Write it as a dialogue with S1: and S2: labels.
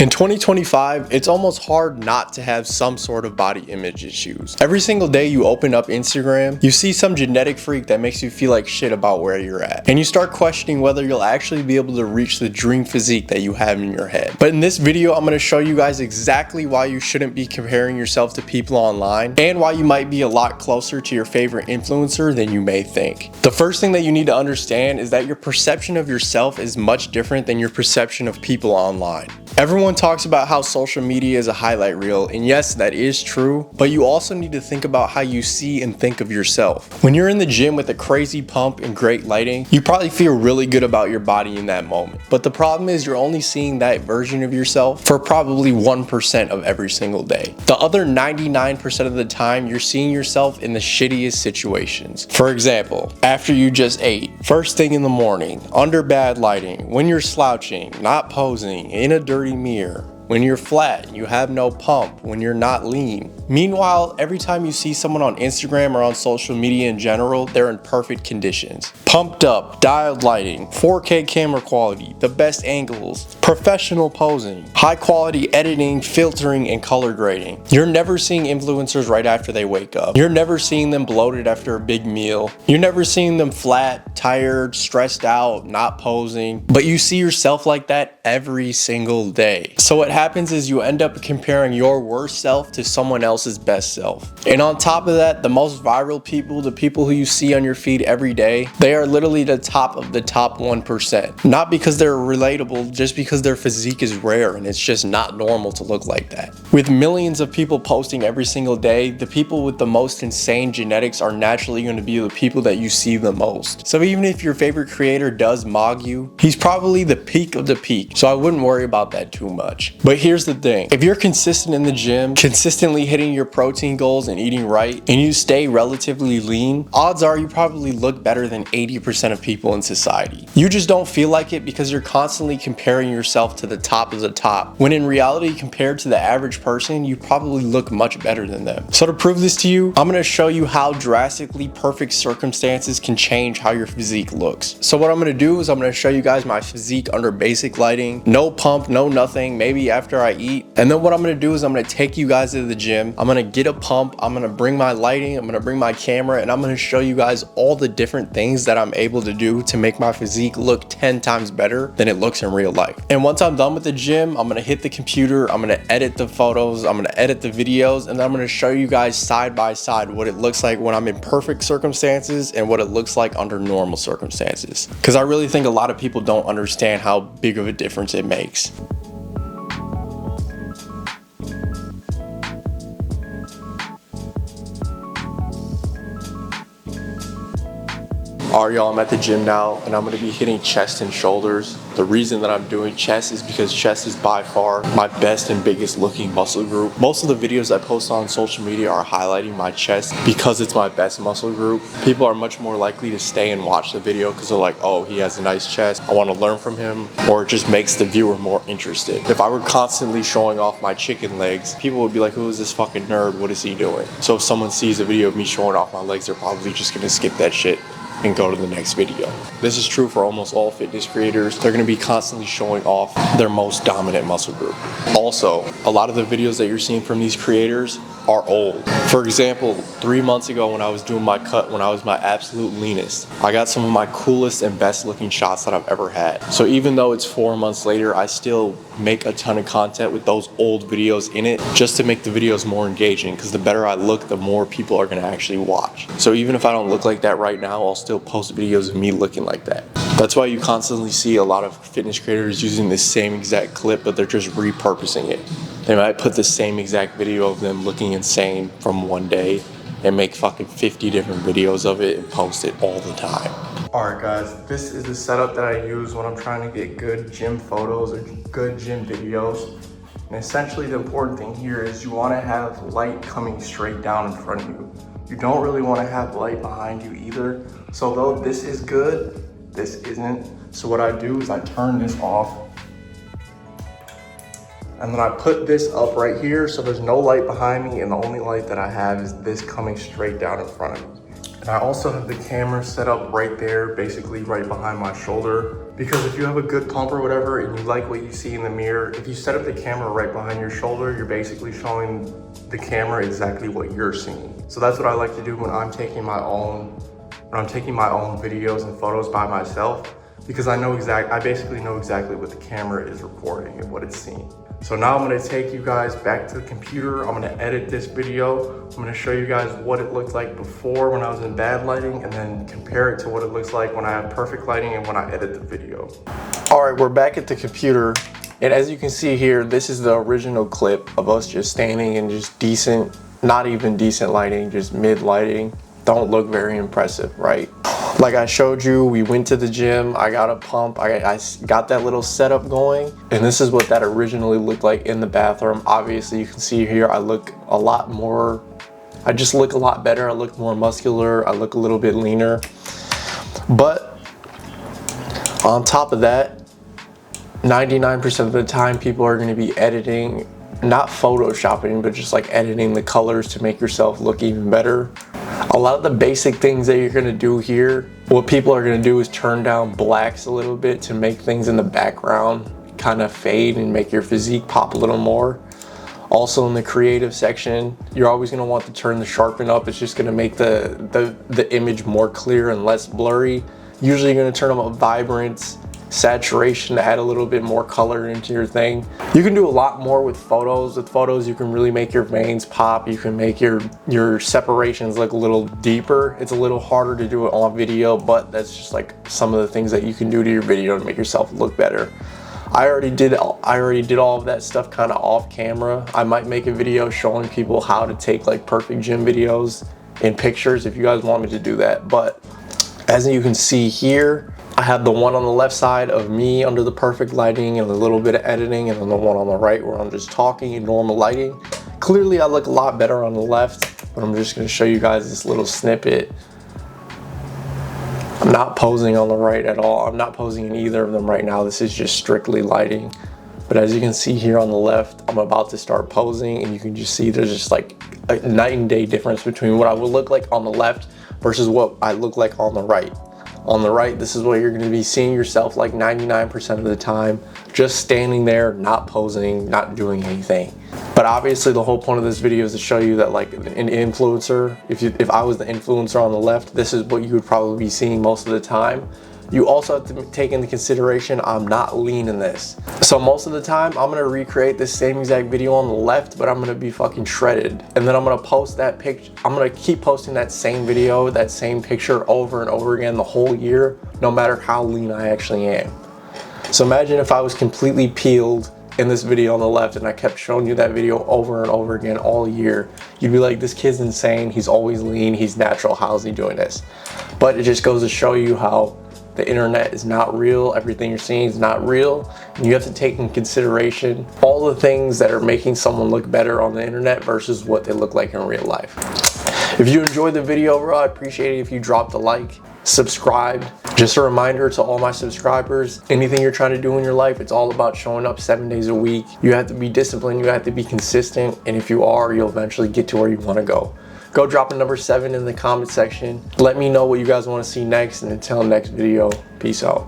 S1: In 2025, it's almost hard not to have some sort of body image issues. Every single day you open up Instagram, you see some genetic freak that makes you feel like shit about where you're at. And you start questioning whether you'll actually be able to reach the dream physique that you have in your head. But in this video, I'm going to show you guys exactly why you shouldn't be comparing yourself to people online and why you might be a lot closer to your favorite influencer than you may think. The first thing that you need to understand is that your perception of yourself is much different than your perception of people online. Everyone talks about how social media is a highlight reel, and yes, that is true, but you also need to think about how you see and think of yourself. When you're in the gym with a crazy pump and great lighting, you probably feel really good about your body in that moment. But the problem is you're only seeing that version of yourself for probably 1% of every single day. The other 99% of the time, you're seeing yourself in the shittiest situations. For example, after you just ate, first thing in the morning, under bad lighting, when you're slouching, not posing, in a dirty mirror, when you're flat, you have no pump, when you're not lean. Meanwhile, every time you see someone on Instagram or on social media in general, they're in perfect conditions. Pumped up, dialed lighting, 4K camera quality, the best angles, professional posing, high quality editing, filtering, and color grading. You're never seeing influencers right after they wake up. You're never seeing them bloated after a big meal. You're never seeing them flat, tired, stressed out, not posing. But you see yourself like that every single day. So what happens is you end up comparing your worst self to someone else's best self. And on top of that, the most viral people, the people who you see on your feed every day, they are literally the top of the top 1%. Not because they're relatable, just because their physique is rare and it's just not normal to look like that. With millions of people posting every single day, the people with the most insane genetics are naturally going to be the people that you see the most. So even if your favorite creator does mog you, he's probably the peak of the peak. So I wouldn't worry about that too much. But here's the thing, if you're consistent in the gym, consistently hitting your protein goals and eating right, and you stay relatively lean, odds are you probably look better than 80% of people in society. You just don't feel like it because you're constantly comparing yourself to the top of the top, when in reality, compared to the average person, you probably look much better than them. So to prove this to you, I'm going to show you how drastically perfect circumstances can change how your physique looks. So what I'm going to do is I'm going to show you guys my physique under basic lighting, no pump, no nothing, maybe after I eat. And then what I'm going to do is I'm going to take you guys to the gym. I'm going to get a pump. I'm going to bring my lighting. I'm going to bring my camera, and I'm going to show you guys all the different things that I'm able to do to make my physique look 10 times better than it looks in real life. And once I'm done with the gym, I'm going to hit the computer. I'm going to edit the photos. I'm going to edit the videos, and then I'm going to show you guys side by side what it looks like when I'm in perfect circumstances and what it looks like under normal circumstances. Because I really think a lot of people don't understand how big of a difference it makes. Alright y'all, I'm at the gym now and I'm going to be hitting chest and shoulders. The reason that I'm doing chest is because chest is by far my best and biggest looking muscle group. Most of the videos I post on social media are highlighting my chest because it's my best muscle group. People are much more likely to stay and watch the video because they're like, oh, he has a nice chest, I want to learn from him, or it just makes the viewer more interested. If I were constantly showing off my chicken legs, people would be like, who is this fucking nerd, what is he doing? So if someone sees a video of me showing off my legs, they're probably just going to skip that shit and go to the next video. This is true for almost all fitness creators. They're going to be constantly showing off their most dominant muscle group. Also, a lot of the videos that you're seeing from these creators are old. For example, 3 months ago when I was doing my cut, when I was my absolute leanest, I got some of my coolest and best looking shots that I've ever had. So even though it's 4 months later, I still make a ton of content with those old videos in it just to make the videos more engaging, because the better I look, the more people are going to actually watch. So even if I don't look like that right now, I'll still post videos of me looking like that. That's why you constantly see a lot of fitness creators using the same exact clip, but they're just repurposing it. They might put the same exact video of them looking insane from one day and make fucking 50 different videos of it and post it all the time. Alright guys, this is the setup that I use when I'm trying to get good gym photos or good gym videos. And essentially the important thing here is you want to have light coming straight down in front of you. You don't really want to have light behind you either. So though this is good, this isn't. So what I do is I turn this off. And then I put this up right here so there's no light behind me, and the only light that I have is this coming straight down in front of me. And I also have the camera set up right there, basically right behind my shoulder. Because if you have a good pump or whatever and you like what you see in the mirror, if you set up the camera right behind your shoulder, you're basically showing the camera exactly what you're seeing. So that's what I like to do when I'm taking my own videos and photos by myself, because I basically know exactly what the camera is recording and what it's seeing. So now I'm gonna take you guys back to the computer. I'm gonna edit this video. I'm gonna show you guys what it looked like before when I was in bad lighting, and then compare it to what it looks like when I have perfect lighting and when I edit the video. All right, we're back at the computer. And as you can see here, this is the original clip of us just standing in just decent, not even decent lighting, just mid lighting. Don't look very impressive, right? Like I showed you, we went to the gym, I got a pump, I got that little setup going, and this is what that originally looked like in the bathroom. Obviously you can see here, I just look a lot better, I look more muscular, I look a little bit leaner. But on top of that, 99% of the time people are gonna be editing, not photoshopping, but just like editing the colors to make yourself look even better. A lot of the basic things that you're gonna do here, what people are gonna do is turn down blacks a little bit to make things in the background kind of fade and make your physique pop a little more. Also in the creative section, you're always gonna want to turn the sharpen up. It's just gonna make the image more clear and less blurry. Usually you're gonna turn them up vibrance, saturation to add a little bit more color into your thing. You can do a lot more with photos. With photos, you can really make your veins pop. You can make your separations look a little deeper. It's a little harder to do it on video, but that's just like some of the things that you can do to your video to make yourself look better. I already did all of that stuff kind of off camera. I might make a video showing people how to take like perfect gym videos in pictures if you guys want me to do that. But as you can see here, I have the one on the left side of me under the perfect lighting and a little bit of editing, and then the one on the right where I'm just talking in normal lighting. Clearly I look a lot better on the left, but I'm just gonna show you guys this little snippet. I'm not posing on the right at all. I'm not posing in either of them right now. This is just strictly lighting. But as you can see here on the left, I'm about to start posing, and you can just see there's just like a night and day difference between what I would look like on the left versus what I look like on the right. On the right, this is what you're gonna be seeing yourself like 99% of the time, just standing there, not posing, not doing anything. But obviously the whole point of this video is to show you that like an influencer, if I was the influencer on the left, this is what you would probably be seeing most of the time. You also have to take into consideration I'm not lean in this. So most of the time I'm gonna recreate this same exact video on the left, but I'm gonna be fucking shredded. And then I'm gonna post that picture, I'm gonna keep posting that same video, that same picture over and over again the whole year, no matter how lean I actually am. So imagine if I was completely peeled in this video on the left and I kept showing you that video over and over again all year. You'd be like, this kid's insane, he's always lean, he's natural, how's he doing this? But it just goes to show you how the internet is not real, everything you're seeing is not real, and you have to take in consideration all the things that are making someone look better on the internet versus what they look like in real life. If you enjoyed the video, bro, I appreciate it if you dropped a like, subscribed. Just a reminder to all my subscribers, anything you're trying to do in your life, it's all about showing up 7 days a week. You have to be disciplined, you have to be consistent, and if you are, you'll eventually get to where you want to go. Go drop a number 7 in the comment section. Let me know what you guys want to see next, and until next video, peace out.